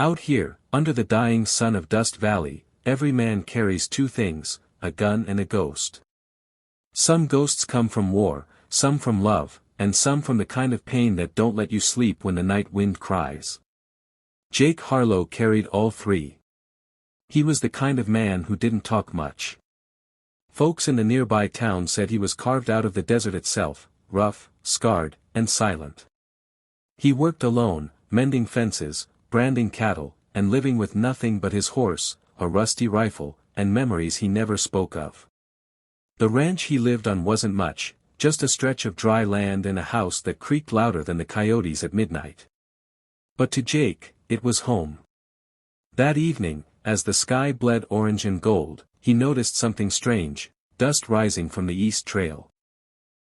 Out here, under the dying sun of Dust Valley, every man carries two things, a gun and a ghost. Some ghosts come from war, some from love, and some from the kind of pain that don't let you sleep when the night wind cries. Jake Harlow carried all three. He was the kind of man who didn't talk much. Folks in the nearby town said he was carved out of the desert itself, rough, scarred, and silent. He worked alone, mending fences, branding cattle, and living with nothing but his horse, a rusty rifle, and memories he never spoke of. The ranch he lived on wasn't much, just a stretch of dry land and a house that creaked louder than the coyotes at midnight. But to Jake, it was home. That evening, as the sky bled orange and gold, he noticed something strange, dust rising from the east trail.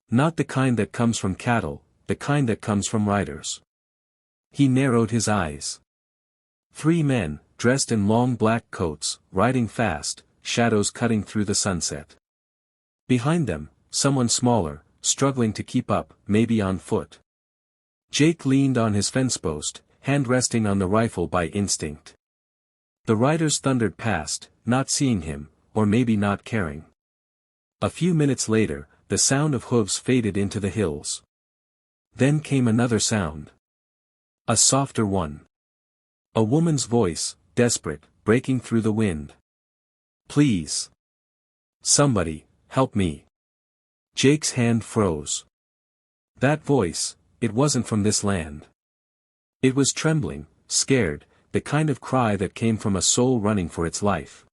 Not the kind that comes from cattle, the kind that comes from riders. He narrowed his eyes. 3 men, dressed in long black coats, riding fast, shadows cutting through the sunset. Behind them, someone smaller, struggling to keep up, maybe on foot. Jake leaned on his fence post, hand resting on the rifle by instinct. The riders thundered past, not seeing him, or maybe not caring. A few minutes later, the sound of hooves faded into the hills. Then came another sound. A softer one. A woman's voice, desperate, breaking through the wind. "Please. Somebody, help me." Jake's hand froze. That voice, it wasn't from this land. It was trembling, scared, the kind of cry that came from a soul running for its life.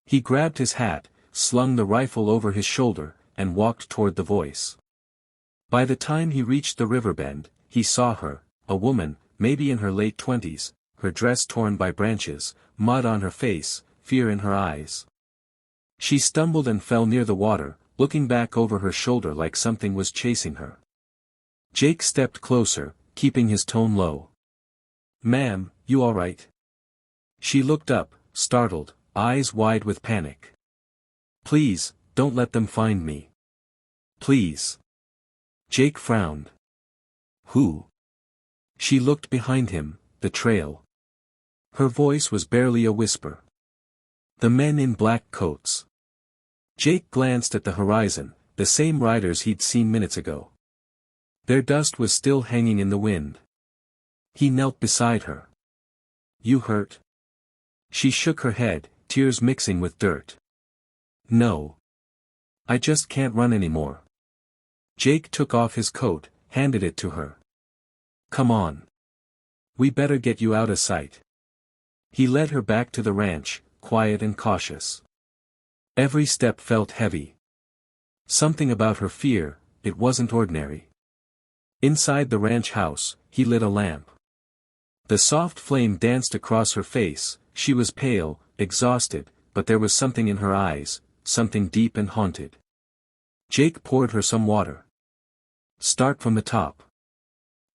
He grabbed his hat, slung the rifle over his shoulder, and walked toward the voice. By the time he reached the river bend, he saw her, a woman, maybe in her late 20s, her dress torn by branches, mud on her face, fear in her eyes. She stumbled and fell near the water, looking back over her shoulder like something was chasing her. Jake stepped closer, keeping his tone low. "Ma'am, you all right?" She looked up, startled, eyes wide with panic. "Please, don't let them find me. Please." Jake frowned. "Who?" She looked behind him, the trail. Her voice was barely a whisper. "The men in black coats." Jake glanced at the horizon, the same riders he'd seen minutes ago. Their dust was still hanging in the wind. He knelt beside her. "You hurt?" She shook her head, tears mixing with dirt. "No. I just can't run anymore." Jake took off his coat, handed it to her. "Come on. We better get you out of sight." He led her back to the ranch, quiet and cautious. Every step felt heavy. Something about her fear, it wasn't ordinary. Inside the ranch house, he lit a lamp. The soft flame danced across her face, she was pale, exhausted, but there was something in her eyes, something deep and haunted. Jake poured her some water. "Start from the top.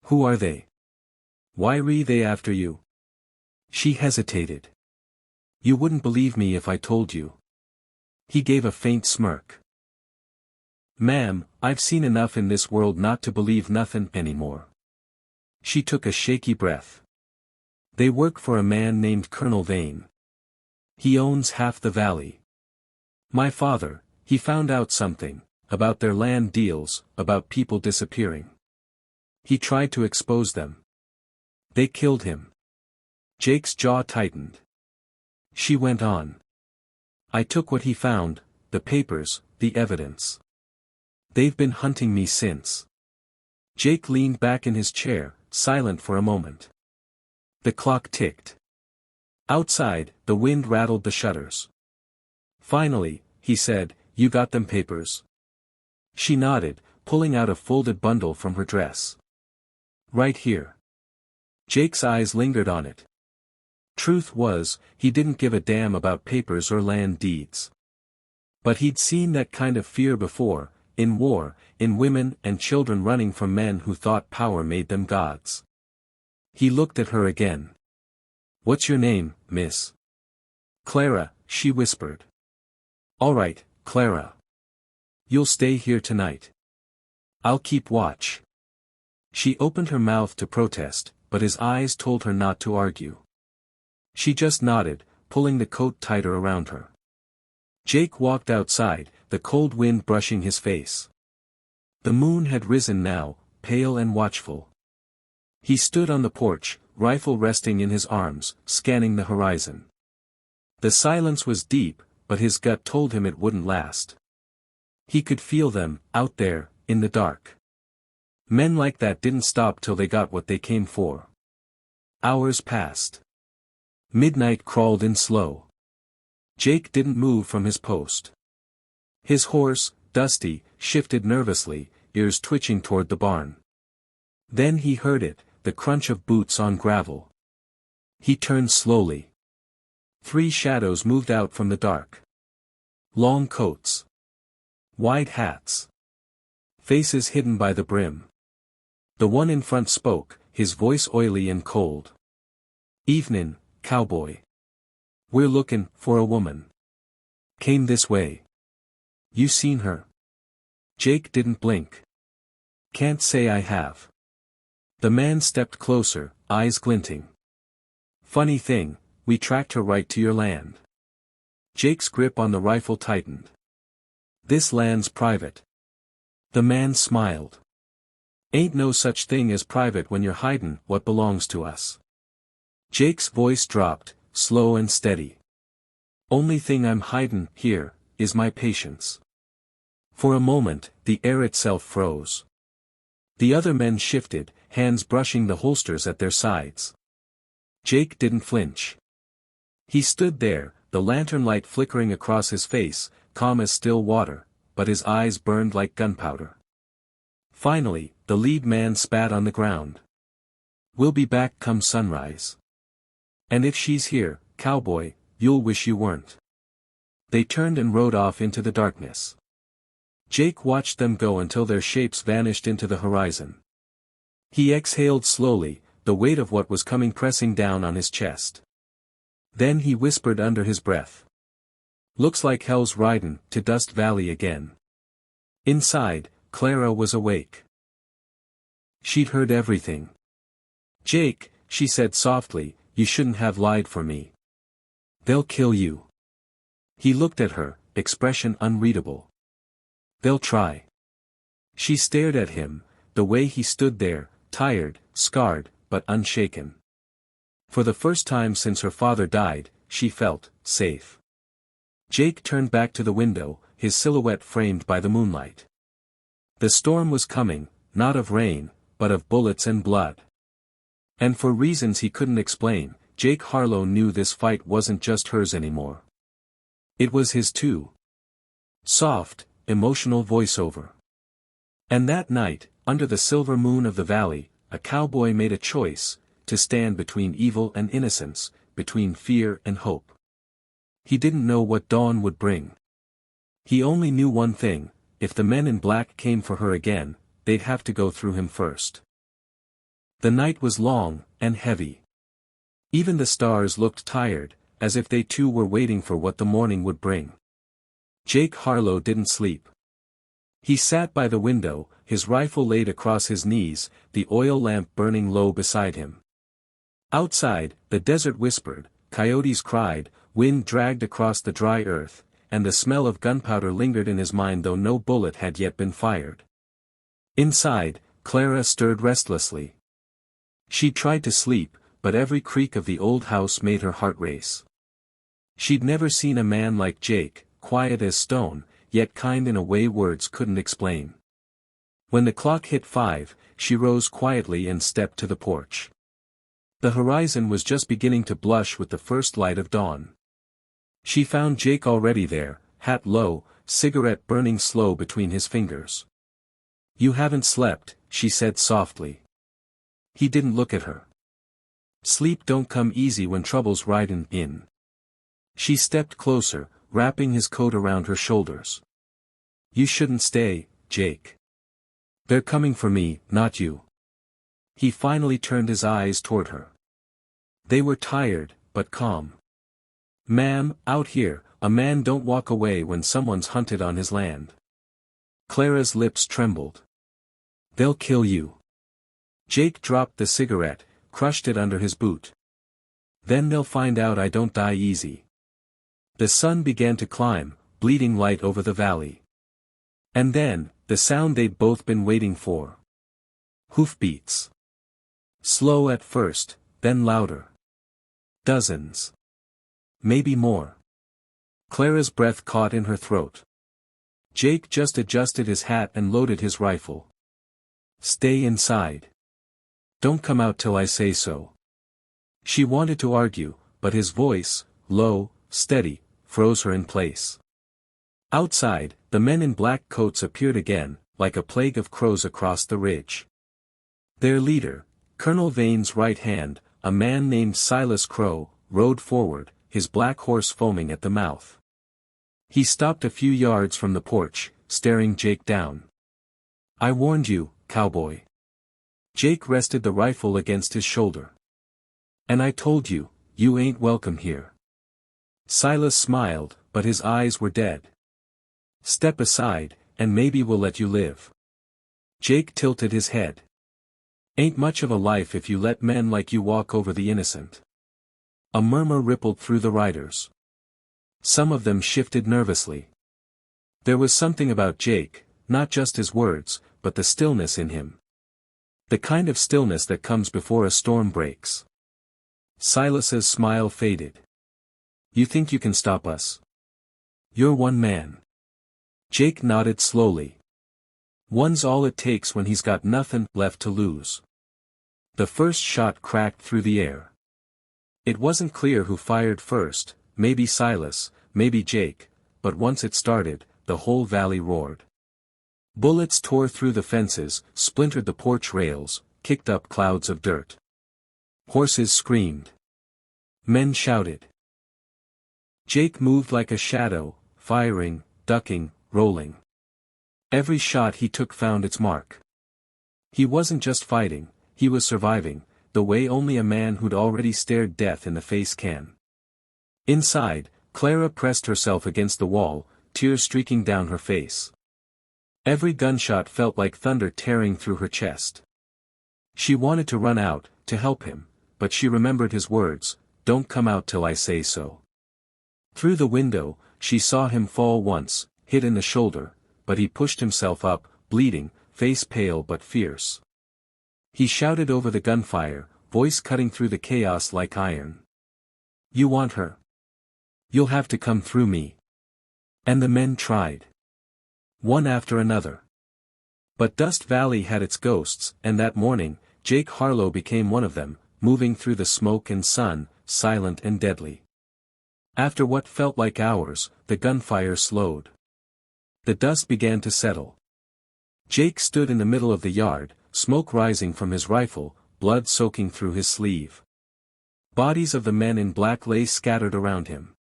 Who are they? Why re they after you?" She hesitated. "You wouldn't believe me if I told you." He gave a faint smirk. "Ma'am, I've seen enough in this world not to believe nothing anymore." She took a shaky breath. "They work for a man named Colonel Vane. He owns half the valley. My father, he found out something, about their land deals, about people disappearing. He tried to expose them. They killed him." Jake's jaw tightened. She went on. "I took what he found, the papers, the evidence. They've been hunting me since." Jake leaned back in his chair, silent for a moment. The clock ticked. Outside, the wind rattled the shutters. "Finally," he said, "you got them papers?" She nodded, pulling out a folded bundle from her dress. "Right here." Jake's eyes lingered on it. Truth was, he didn't give a damn about papers or land deeds. But he'd seen that kind of fear before, in war, in women and children running from men who thought power made them gods. He looked at her again. "What's your name, miss?" "Clara," she whispered. "All right, Clara. You'll stay here tonight. I'll keep watch." She opened her mouth to protest, but his eyes told her not to argue. She just nodded, pulling the coat tighter around her. Jake walked outside, the cold wind brushing his face. The moon had risen now, pale and watchful. He stood on the porch, rifle resting in his arms, scanning the horizon. The silence was deep, but his gut told him it wouldn't last. He could feel them, out there, in the dark. Men like that didn't stop till they got what they came for. Hours passed. Midnight crawled in slow. Jake didn't move from his post. His horse, Dusty, shifted nervously, ears twitching toward the barn. Then he heard it, the crunch of boots on gravel. He turned slowly. 3 shadows moved out from the dark. Long coats. Wide hats. Faces hidden by the brim. The one in front spoke, his voice oily and cold. "Evenin', cowboy. We're lookin' for a woman. Came this way. You seen her?" Jake didn't blink. "Can't say I have." The man stepped closer, eyes glinting. "Funny thing, we tracked her right to your land." Jake's grip on the rifle tightened. "This land's private." The man smiled. "Ain't no such thing as private when you're hidin' what belongs to us." Jake's voice dropped, slow and steady. "Only thing I'm hidin' here, is my patience." For a moment, the air itself froze. The other men shifted, hands brushing the holsters at their sides. Jake didn't flinch. He stood there, the lantern light flickering across his face, calm as still water, but his eyes burned like gunpowder. Finally, the lead man spat on the ground. "We'll be back come sunrise. And if she's here, cowboy, you'll wish you weren't." They turned and rode off into the darkness. Jake watched them go until their shapes vanished into the horizon. He exhaled slowly, the weight of what was coming pressing down on his chest. Then he whispered under his breath. "Looks like hell's ridin' to Dust Valley again." Inside, Clara was awake. She'd heard everything. "Jake," she said softly, "you shouldn't have lied for me. They'll kill you." He looked at her, expression unreadable. "They'll try." She stared at him, the way he stood there, tired, scarred, but unshaken. For the first time since her father died, she felt safe. Jake turned back to the window, his silhouette framed by the moonlight. The storm was coming, not of rain, but of bullets and blood. And for reasons he couldn't explain, Jake Harlow knew this fight wasn't just hers anymore. It was his too. Soft, emotional voiceover. And that night, under the silver moon of the valley, a cowboy made a choice, to stand between evil and innocence, between fear and hope. He didn't know what dawn would bring. He only knew one thing: if the men in black came for her again, they'd have to go through him first. The night was long, and heavy. Even the stars looked tired, as if they too were waiting for what the morning would bring. Jake Harlow didn't sleep. He sat by the window, his rifle laid across his knees, the oil lamp burning low beside him. Outside, the desert whispered, coyotes cried, wind dragged across the dry earth, and the smell of gunpowder lingered in his mind though no bullet had yet been fired. Inside, Clara stirred restlessly. She tried to sleep, but every creak of the old house made her heart race. She'd never seen a man like Jake, quiet as stone, yet kind in a way words couldn't explain. When the clock hit 5, she rose quietly and stepped to the porch. The horizon was just beginning to blush with the first light of dawn. She found Jake already there, hat low, cigarette burning slow between his fingers. "You haven't slept," she said softly. He didn't look at her. "Sleep don't come easy when trouble's ridin' in." She stepped closer, wrapping his coat around her shoulders. "You shouldn't stay, Jake. They're coming for me, not you." He finally turned his eyes toward her. They were tired, but calm. "Ma'am, out here, a man don't walk away when someone's hunted on his land." Clara's lips trembled. "They'll kill you." Jake dropped the cigarette, crushed it under his boot. Then they'll find out I don't die easy. The sun began to climb, bleeding light over the valley. And then, the sound they'd both been waiting for. Hoofbeats. Slow at first, then louder. Dozens. Maybe more. Clara's breath caught in her throat. Jake just adjusted his hat and loaded his rifle. Stay inside. Don't come out till I say so. She wanted to argue, but his voice, low, steady, froze her in place. Outside, the men in black coats appeared again, like a plague of crows across the ridge. Their leader, Colonel Vane's right hand, a man named Silas Crow, rode forward, his black horse foaming at the mouth. He stopped a few yards from the porch, staring Jake down. I warned you, cowboy. Jake rested the rifle against his shoulder. And I told you, you ain't welcome here. Silas smiled, but his eyes were dead. Step aside, and maybe we'll let you live. Jake tilted his head. Ain't much of a life if you let men like you walk over the innocent. A murmur rippled through the riders. Some of them shifted nervously. There was something about Jake, not just his words, but the stillness in him. The kind of stillness that comes before a storm breaks. Silas's smile faded. You think you can stop us? You're one man. Jake nodded slowly. One's all it takes when he's got nothing left to lose. The first shot cracked through the air. It wasn't clear who fired first, maybe Silas, maybe Jake, but once it started, the whole valley roared. Bullets tore through the fences, splintered the porch rails, kicked up clouds of dirt. Horses screamed. Men shouted. Jake moved like a shadow, firing, ducking, rolling. Every shot he took found its mark. He wasn't just fighting, he was surviving, the way only a man who'd already stared death in the face can. Inside, Clara pressed herself against the wall, tears streaking down her face. Every gunshot felt like thunder tearing through her chest. She wanted to run out, to help him, but she remembered his words, "Don't come out till I say so." Through the window, she saw him fall once, hit in the shoulder, but he pushed himself up, bleeding, face pale but fierce. He shouted over the gunfire, voice cutting through the chaos like iron. "You want her? You'll have to come through me." And the men tried. One after another. But Dust Valley had its ghosts, and that morning, Jake Harlow became one of them, moving through the smoke and sun, silent and deadly. After what felt like hours, the gunfire slowed. The dust began to settle. Jake stood in the middle of the yard, smoke rising from his rifle, blood soaking through his sleeve. Bodies of the men in black lay scattered around him.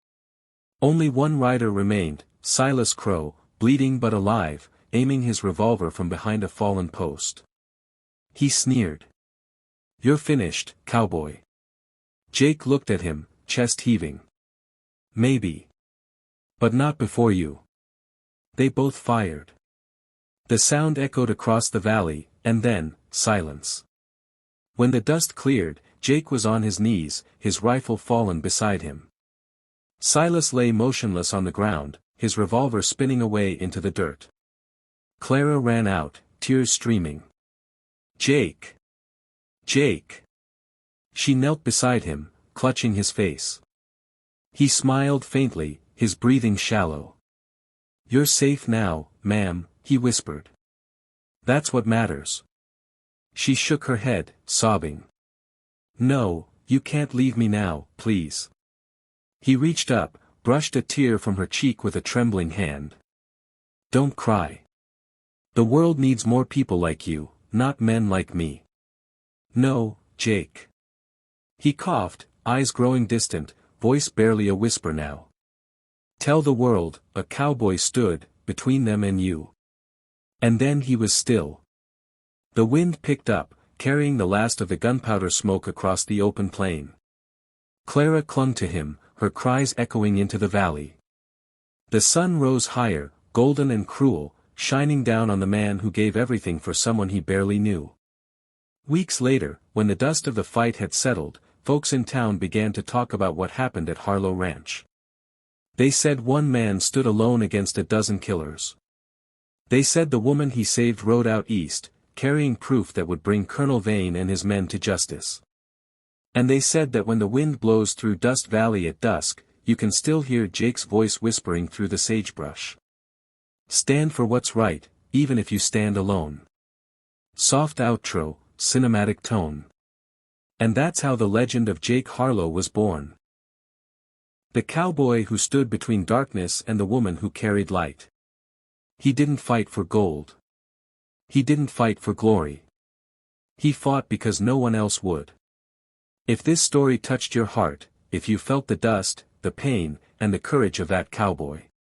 Only one rider remained, Silas Crow, bleeding but alive, aiming his revolver from behind a fallen post. He sneered. "You're finished, cowboy." Jake looked at him, chest heaving. "Maybe. But not before you." They both fired. The sound echoed across the valley, and then, silence. When the dust cleared, Jake was on his knees, his rifle fallen beside him. Silas lay motionless on the ground, his revolver spinning away into the dirt. Clara ran out, tears streaming. "Jake! Jake!" She knelt beside him, clutching his face. He smiled faintly, his breathing shallow. "You're safe now, ma'am," he whispered. "That's what matters." She shook her head, sobbing. "No, you can't leave me now, please." He reached up, brushed a tear from her cheek with a trembling hand. "Don't cry. The world needs more people like you, not men like me." "No, Jake." He coughed, eyes growing distant, voice barely a whisper now. "Tell the world, a cowboy stood, between them and you." And then he was still. The wind picked up, carrying the last of the gunpowder smoke across the open plain. Clara clung to him, her cries echoing into the valley. The sun rose higher, golden and cruel, shining down on the man who gave everything for someone he barely knew. Weeks later, when the dust of the fight had settled, folks in town began to talk about what happened at Harlow Ranch. They said one man stood alone against a dozen killers. They said the woman he saved rode out east, carrying proof that would bring Colonel Vane and his men to justice. And they said that when the wind blows through Dust Valley at dusk, you can still hear Jake's voice whispering through the sagebrush. Stand for what's right, even if you stand alone. Soft outro, cinematic tone. And that's how the legend of Jake Harlow was born. The cowboy who stood between darkness and the woman who carried light. He didn't fight for gold. He didn't fight for glory. He fought because no one else would. If this story touched your heart, if you felt the dust, the pain, and the courage of that cowboy,